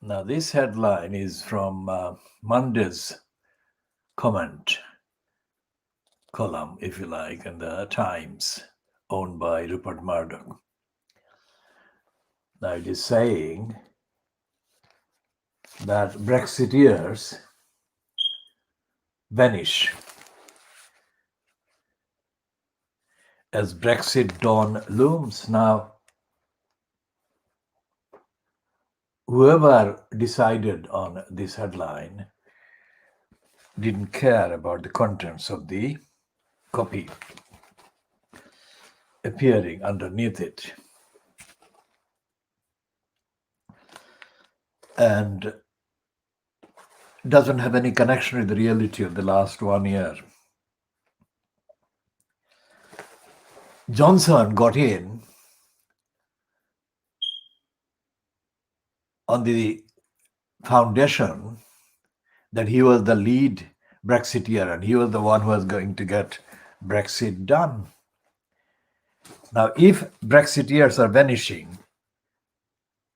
Now, this headline is from Monday's comment column, if you like, in the Times, owned by Rupert Murdoch. Now, it is saying that Brexiteers vanish as Brexit dawn looms. Now, whoever decided on this headline didn't care about the contents of the copy appearing underneath it. And doesn't have any connection with the reality of the last 1 year. Johnson got in on the foundation that he was the lead Brexiteer and he was the one who was going to get Brexit done. Now, if Brexiteers are vanishing,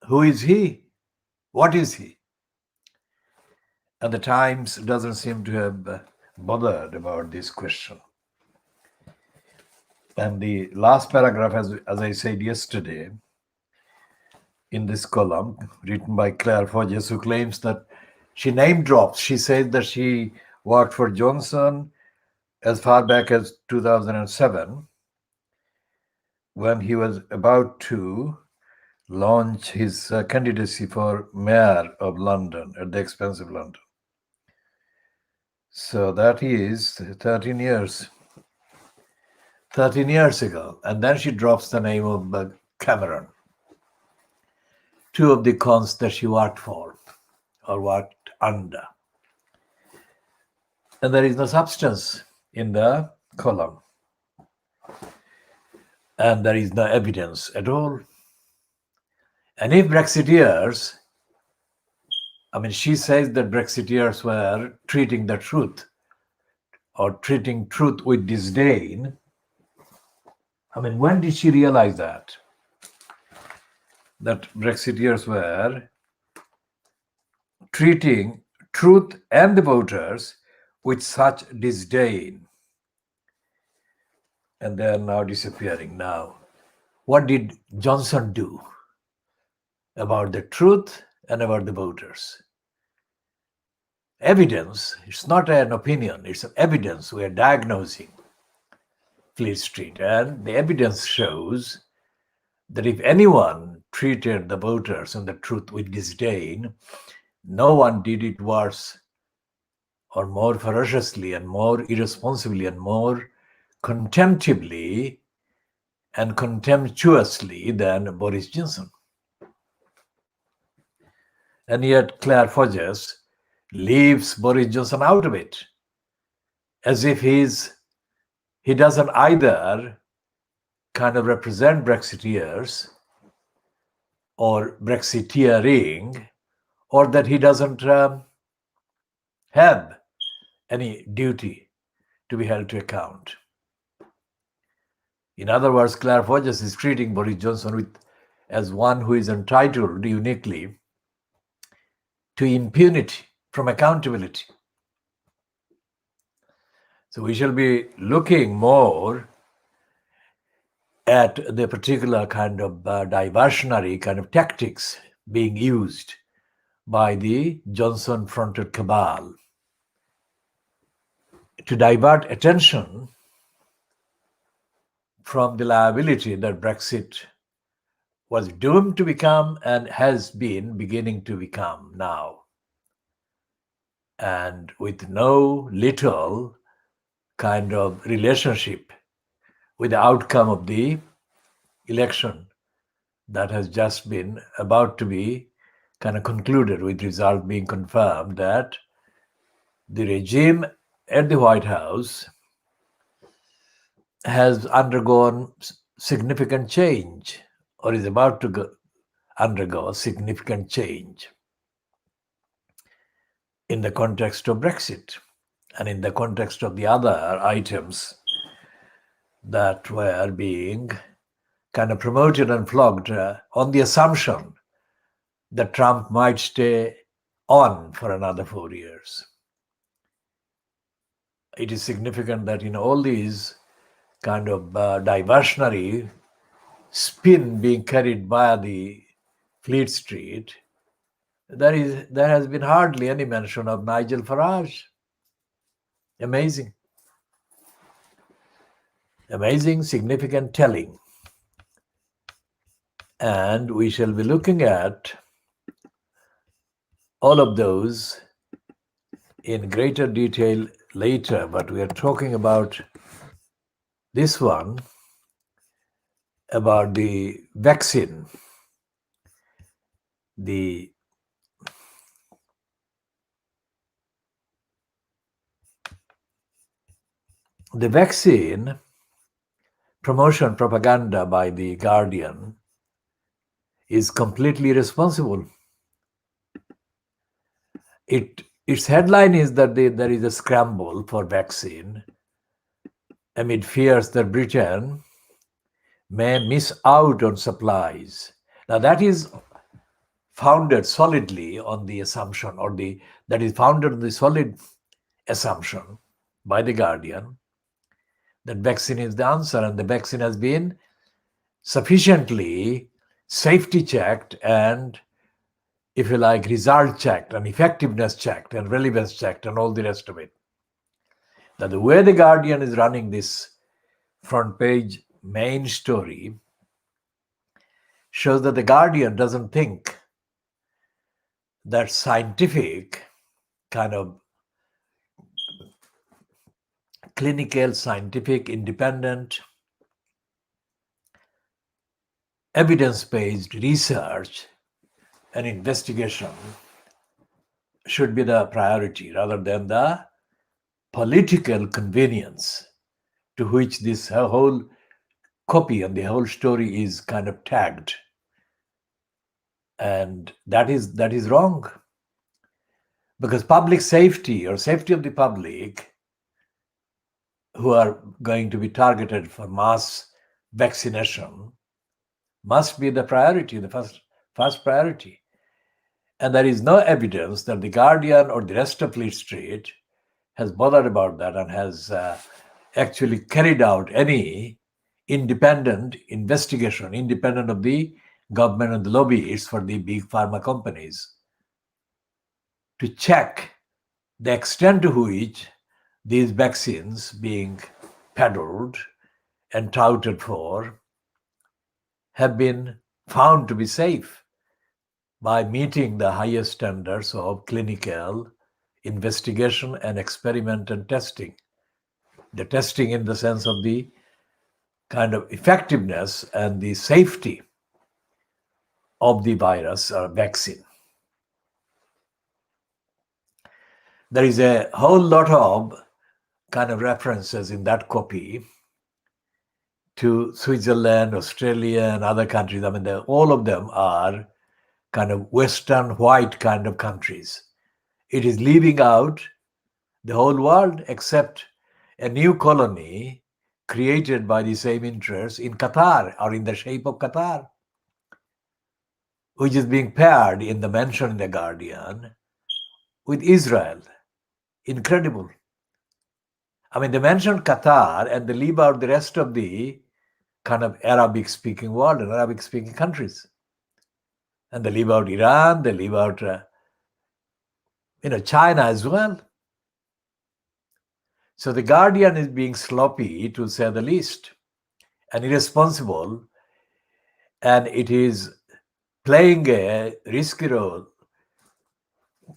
who is he? What is he? And the Times doesn't seem to have bothered about this question. And the last paragraph, as I said yesterday, in this column, written by Claire Forges, who claims that she name drops. She says that she worked for Johnson as far back as 2007, when he was about to launch his candidacy for mayor of London at the expense of London. So that is 13 years ago. And then she drops the name of Cameron, two of the cons that she worked for or worked under. And there is no substance in the column. And there is no evidence at all. And if Brexiteers, she says that Brexiteers were treating the truth or treating truth with disdain. When did she realize that? That Brexiteers were treating truth and the voters with such disdain. And they are now disappearing. Now, what did Johnson do about the truth and about the voters? Evidence, it's not an opinion, it's evidence. We are diagnosing Fleet Street. And the evidence shows that if anyone treated the voters and the truth with disdain, no one did it worse or more ferociously and more irresponsibly and more contemptibly and contemptuously than Boris Johnson. And yet Claire Forges leaves Boris Johnson out of it, as if he doesn't either kind of represent Brexiteers or Brexiteering, or that he doesn't have any duty to be held to account. In other words, Claire Forges is treating Boris Johnson as one who is entitled uniquely to impunity from accountability. So we shall be looking more at the particular kind of diversionary kind of tactics being used by the Johnson-fronted cabal to divert attention from the liability that Brexit was doomed to become and has been beginning to become now. And with no little kind of relationship with the outcome of the election that has just been about to be kind of concluded, with result being confirmed that the regime at the White House has undergone significant change or is about to undergo significant change in the context of Brexit and in the context of the other items that were being kind of promoted and flogged on the assumption that Trump might stay on for another 4 years. It is significant that in all these kind of diversionary spin being carried by the Fleet Street, there has been hardly any mention of Nigel Farage. Amazing, significant, telling. And we shall be looking at all of those in greater detail later, but we are talking about this one, about the vaccine. The vaccine promotion propaganda by The Guardian is completely irresponsible. Its headline is that there is a scramble for vaccine amid fears that Britain may miss out on supplies. Now that is founded solidly on the assumption, that is founded on the solid assumption by The Guardian that vaccine is the answer, and the vaccine has been sufficiently safety checked and, if you like, result checked and effectiveness checked and relevance checked and all the rest of it. Now, the way The Guardian is running this front page main story shows that The Guardian doesn't think that scientific kind of clinical, scientific, independent, evidence-based research and investigation should be the priority rather than the political convenience to which this whole copy and the whole story is kind of tagged. And that is wrong, because public safety or safety of the public who are going to be targeted for mass vaccination must be the priority, the first priority. And there is no evidence that The Guardian or the rest of Fleet Street has bothered about that and has actually carried out any independent investigation, independent of the government and the lobbyists for the big pharma companies, to check the extent to which these vaccines being peddled and touted for have been found to be safe by meeting the highest standards of clinical investigation and experiment and testing. The testing in the sense of the kind of effectiveness and the safety of the virus or vaccine. There is a whole lot of kind of references in that copy to Switzerland, Australia, and other countries. I mean, all of them are kind of Western white kind of countries. It is leaving out the whole world except a new colony created by the same interests in Qatar, or in the shape of Qatar, which is being paired in the mention in The Guardian with Israel. Incredible. I mean, they mention Qatar and they leave out the rest of the kind of Arabic-speaking world and Arabic-speaking countries. And they leave out Iran, they leave out China as well. So The Guardian is being sloppy, to say the least, and irresponsible, and it is playing a risky role,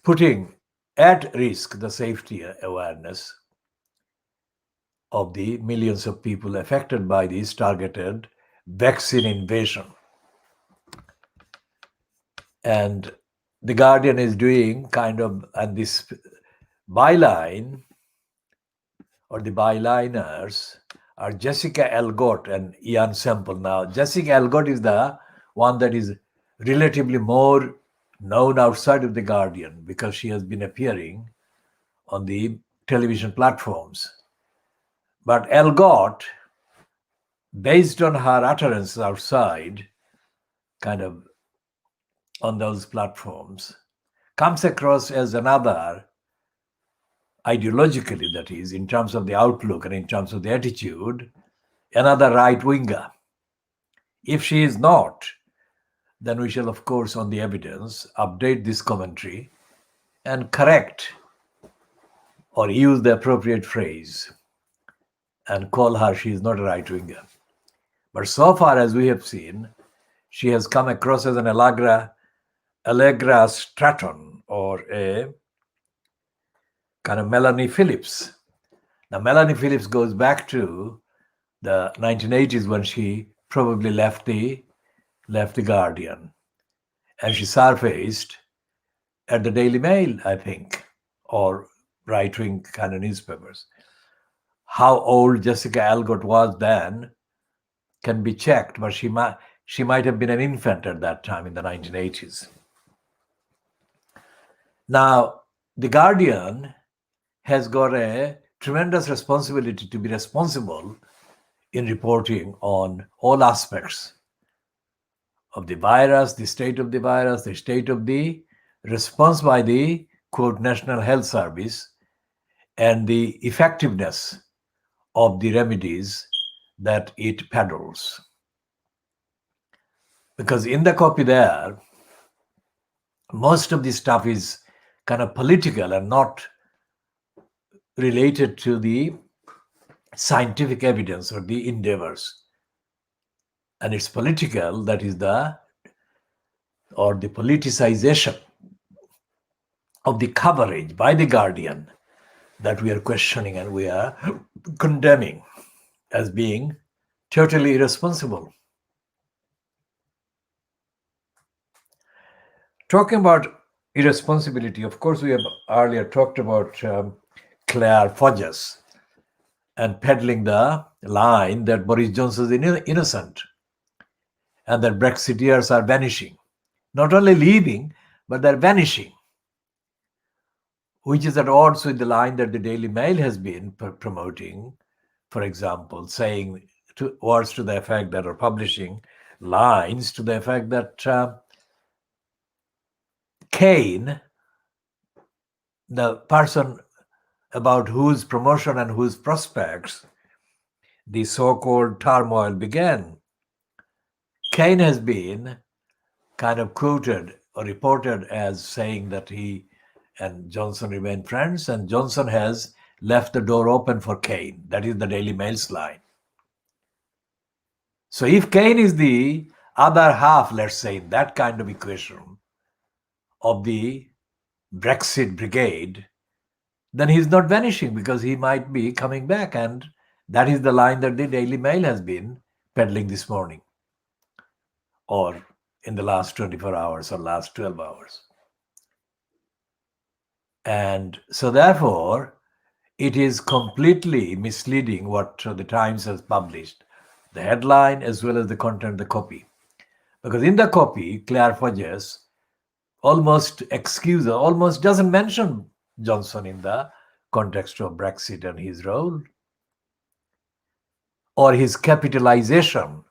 putting at risk the safety awareness of the millions of people affected by this targeted vaccine invasion. And The Guardian is doing kind of, and this byline or the byliners are Jessica Elgott and Ian Semple. Now, Jessica Elgott is the one that is relatively more known outside of The Guardian because she has been appearing on the television platforms. But Elgott, based on her utterances outside, kind of on those platforms comes across as another, ideologically that is, in terms of the outlook and in terms of the attitude, another right-winger. If she is not, then we shall, of course, on the evidence, update this commentary and correct or use the appropriate phrase and call her she is not a right-winger. But so far as we have seen, she has come across as an Allegra Stratton or a kind of Melanie Phillips. Now, Melanie Phillips goes back to the 1980s when she probably left the Guardian, and she surfaced at the Daily Mail, I think, or right-wing kind of newspapers. How old Jessica Algot was then can be checked, but she might have been an infant at that time in the 1980s. Now, the Guardian has got a tremendous responsibility to be responsible in reporting on all aspects of the virus, the state of the virus, the state of the response by the, quote, National Health Service, and the effectiveness of the remedies that it peddles. Because in the copy there, most of the stuff is kind of political and not related to the scientific evidence or the endeavors. And it's political, that is the politicization of the coverage by the Guardian that we are questioning and we are condemning as being totally irresponsible. Talking about irresponsibility, of course, we have earlier talked about Claire Forges and peddling the line that Boris Johnson is innocent and that Brexiteers are vanishing. Not only leaving, but they're vanishing, which is at odds with the line that the Daily Mail has been promoting, for example, saying words to the effect that, or publishing lines to the effect that Kane, the person about whose promotion and whose prospects the so-called turmoil began, Kane has been kind of quoted or reported as saying that he and Johnson remain friends, and Johnson has left the door open for Kane. That is the Daily Mail's line. So if Kane is the other half, let's say, in that kind of equation of the Brexit brigade, then he's not vanishing because he might be coming back. And that is the line that the Daily Mail has been peddling this morning or in the last 24 hours or last 12 hours. And so therefore, it is completely misleading what the Times has published, the headline as well as the content of the copy. Because in the copy, Claire Forges almost doesn't mention Johnson in the context of Brexit and his role or his capitalization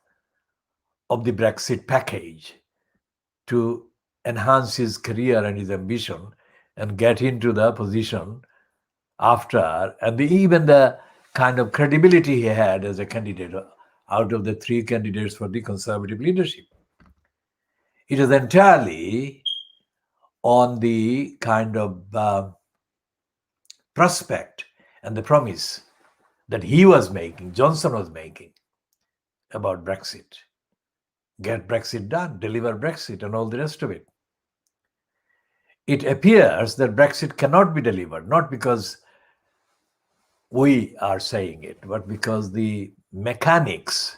of the Brexit package to enhance his career and his ambition and get into the position after, and even the kind of credibility he had as a candidate out of the three candidates for the Conservative leadership. It is entirely on the kind of prospect and the promise that he was making, Johnson was making about Brexit. Get Brexit done, deliver Brexit and all the rest of it. It appears that Brexit cannot be delivered, not because we are saying it, but because the mechanics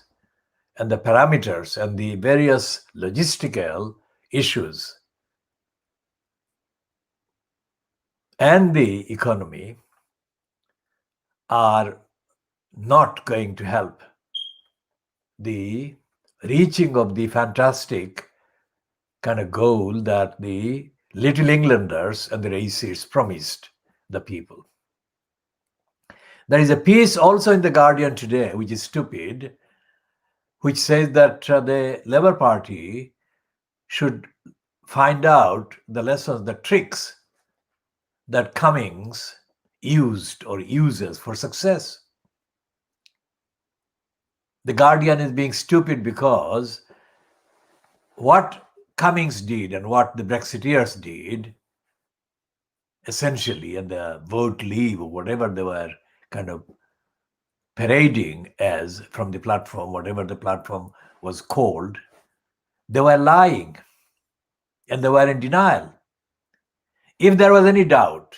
and the parameters and the various logistical issues and the economy are not going to help the reaching of the fantastic kind of goal that the Little Englanders and the racists promised the people. There is a piece also in The Guardian today, which is stupid, which says that the Labour Party should find out the lessons, the tricks that Cummings used or uses for success. The Guardian is being stupid because what Cummings did and what the Brexiteers did, essentially, and the vote leave or whatever they were kind of parading as from the platform, whatever the platform was called, they were lying and they were in denial. If there was any doubt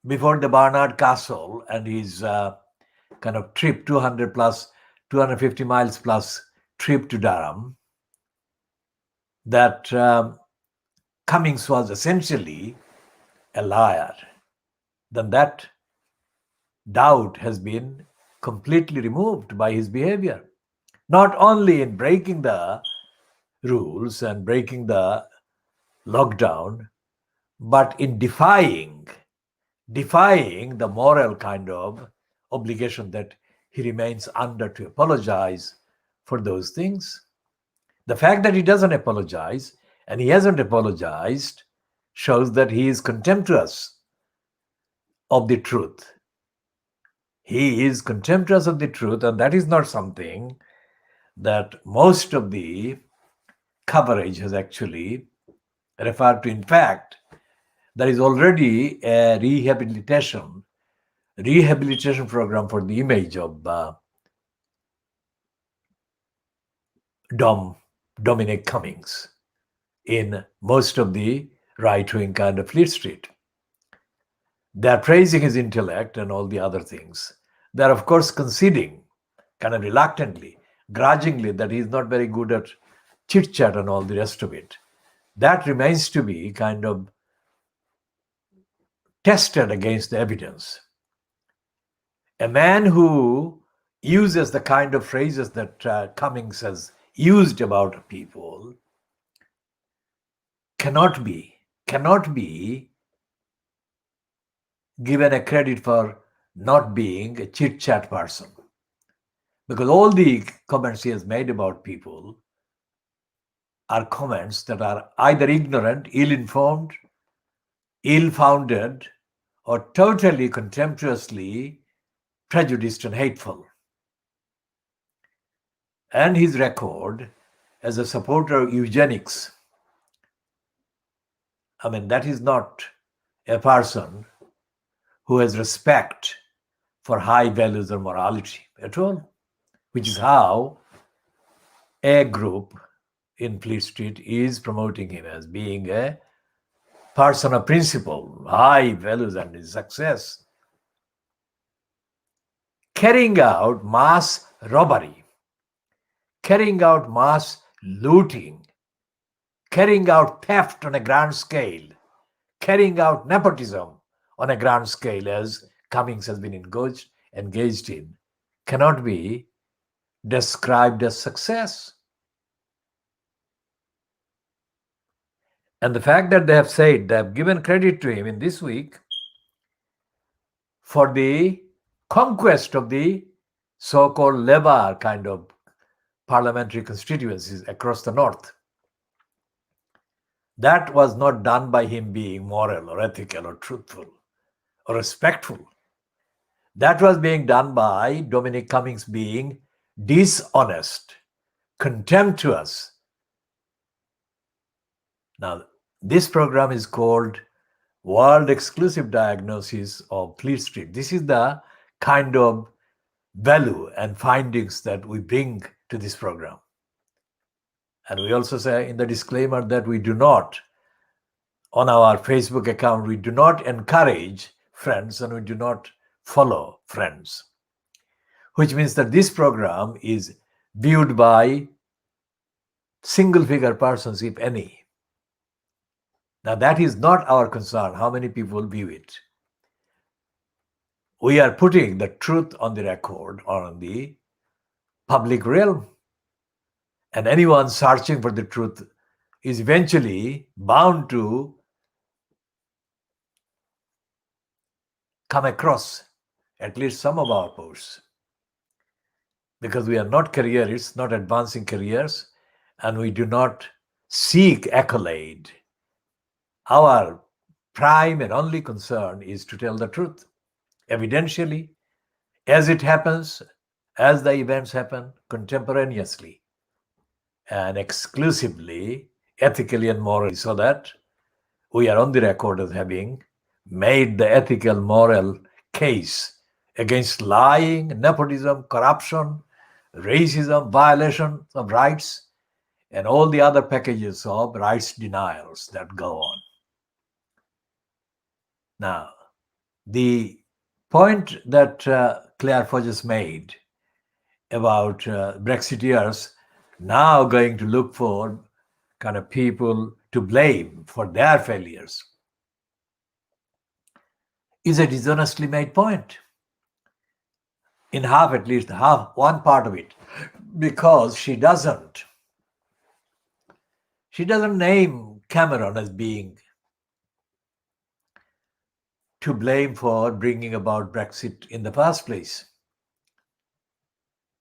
before the Barnard Castle and his kind of trip, 200 plus, 250 miles plus trip to Durham, that Cummings was essentially a liar, then that doubt has been completely removed by his behavior. Not only in breaking the rules and breaking the lockdown, but in defying the moral kind of obligation that he remains under to apologize for those things. The fact that he doesn't apologize and he hasn't apologized shows that he is contemptuous of the truth. He is contemptuous of the truth, and that is not something that most of the coverage has actually referred to. In fact, there is already a rehabilitation program for the image of Dominic Cummings in most of the right-wing kind of Fleet Street. They're praising his intellect and all the other things. They're, of course, conceding kind of reluctantly, grudgingly, that he's not very good at chit-chat and all the rest of it. That remains to be kind of tested against the evidence. A man who uses the kind of phrases that Cummings has used about people cannot be given a credit for not being a chit-chat person. Because all the comments he has made about people are comments that are either ignorant, ill-informed, ill-founded, or totally contemptuously prejudiced and hateful. And his record as a supporter of eugenics, I mean, that is not a person who has respect for high values or morality at all, which is how a group in Fleet Street is promoting him as being a person of principle, high values and his success. Carrying out mass robbery, carrying out mass looting, carrying out theft on a grand scale, carrying out nepotism on a grand scale, as Cummings has been engaged in, cannot be described as success. And the fact that they have said, they have given credit to him in this week for the conquest of the so-called Labour kind of parliamentary constituencies across the north. That was not done by him being moral or ethical or truthful or respectful. That was being done by Dominic Cummings being dishonest, contemptuous. Now, this program is called World Exclusive Diagnosis of Fleet Street. This is the kind of value and findings that we bring to this program. And we also say in the disclaimer that we do not, on our Facebook account, we do not encourage friends and we do not follow friends, which means that this program is viewed by single-figure persons, if any. Now, that is not our concern, how many people view it. We are putting the truth on the record or on the public realm. And anyone searching for the truth is eventually bound to come across at least some of our posts. Because we are not careerists, not advancing careers, and we do not seek accolade. Our prime and only concern is to tell the truth, evidentially, as it happens, as the events happen, contemporaneously, and exclusively, ethically and morally, so that we are on the record as having made the ethical, moral case against lying, nepotism, corruption, racism, violation of rights, and all the other packages of rights denials that go on. Now, the point that Claire Forges made about Brexiteers now going to look for kind of people to blame for their failures is a dishonestly made point. In half, at least half, one part of it, because she doesn't name Cameron as being to blame for bringing about Brexit in the first place.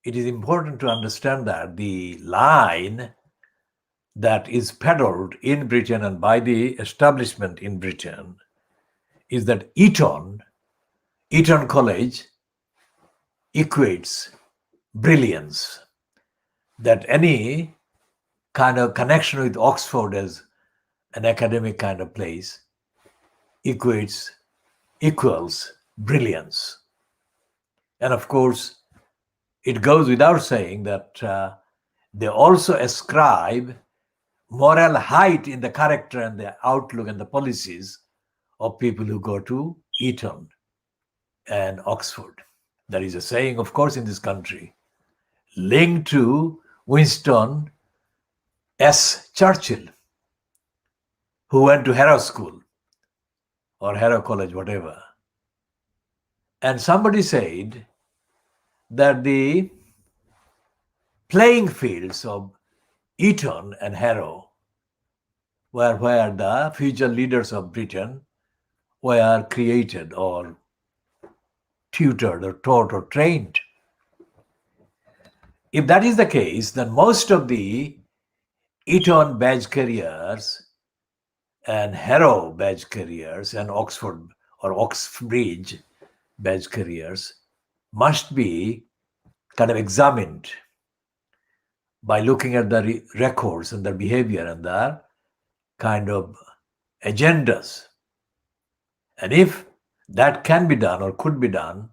It is important to understand that the line that is peddled in Britain and by the establishment in Britain is that Eton College equates brilliance, that any kind of connection with Oxford as an academic kind of place equals brilliance. And of course, it goes without saying that they also ascribe moral height in the character and the outlook and the policies of people who go to Eton and Oxford. There is a saying, of course, in this country, linked to Winston S. Churchill, who went to Harrow School or Harrow College, whatever. And somebody said that the playing fields of Eton and Harrow were where the future leaders of Britain were created or tutored or taught or trained. If that is the case, then most of the Eton badge carriers and Harrow badge carriers and Oxford or Oxbridge badge carriers must be kind of examined by looking at the records and their behavior and their kind of agendas. And if that can be done or could be done,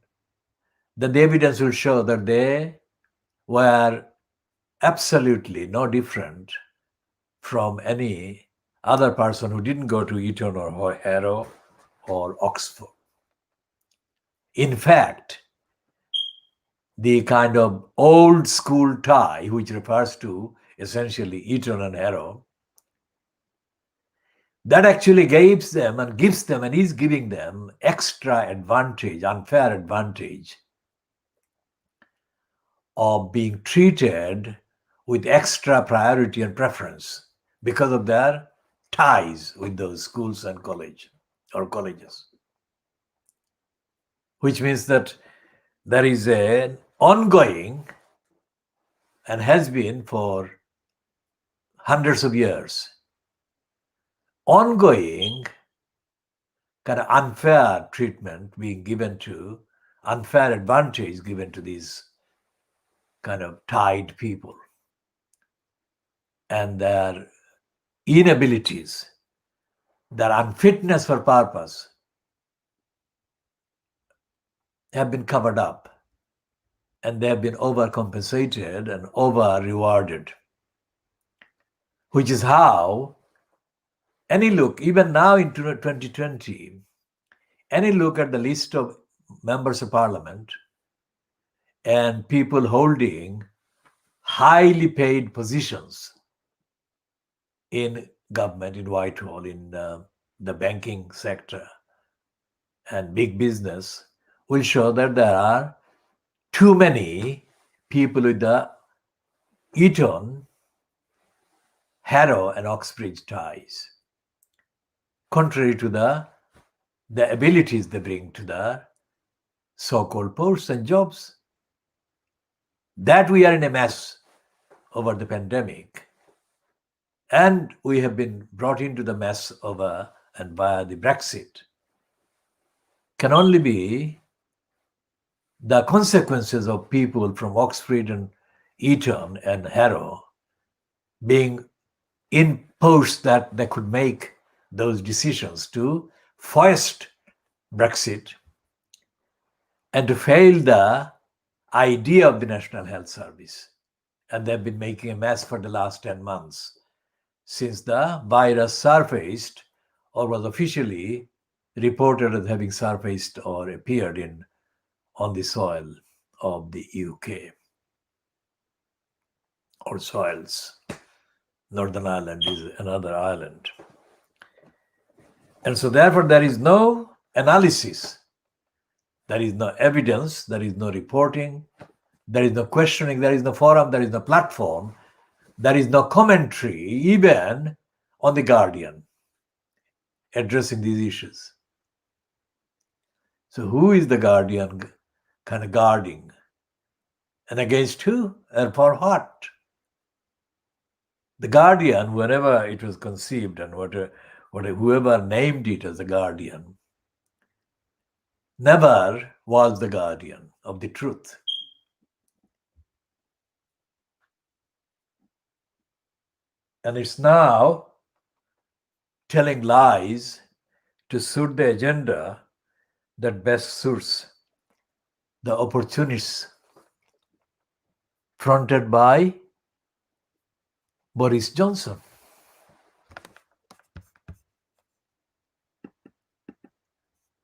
then the evidence will show that they were absolutely no different from any other person who didn't go to Eton or Harrow or Oxford. In fact, the kind of old school tie, which refers to essentially Eton and Harrow, that actually gives them and is giving them extra advantage, unfair advantage of being treated with extra priority and preference because of their ties with those schools and colleges. Which means that there is an ongoing, and has been for hundreds of years, ongoing kind of unfair treatment being given to, unfair advantage given to these kind of tied people and their inabilities, their unfitness for purpose have been covered up, and they have been overcompensated and over-rewarded, which is how any look, even now in 2020, any look at the list of members of parliament and people holding highly paid positions in government, in Whitehall, in the banking sector and big business, will show that there are too many people with the Eton, Harrow, and Oxbridge ties, contrary to the abilities they bring to the so-called posts and jobs. That we are in a mess over the pandemic And we have been brought into the mess over and via the Brexit, can only be the consequences of people from Oxford and Eton and Harrow being in posts that they could make those decisions to foist Brexit and to fail the idea of the National Health Service. And they've been making a mess for the last 10 months since the virus surfaced or was officially reported as having surfaced or appeared on the soil of the UK or soils. Northern Ireland is another island. And so therefore there is no analysis, there is no evidence, there is no reporting, there is no questioning, there is no forum, there is no platform, there is no commentary even on the Guardian addressing these issues. So who is the Guardian kind of guarding? And against who? And for what? The Guardian, whenever it was conceived and whoever named it as the Guardian, never was the guardian of the truth. And it's now telling lies to suit the agenda that best suits the opportunists fronted by Boris Johnson.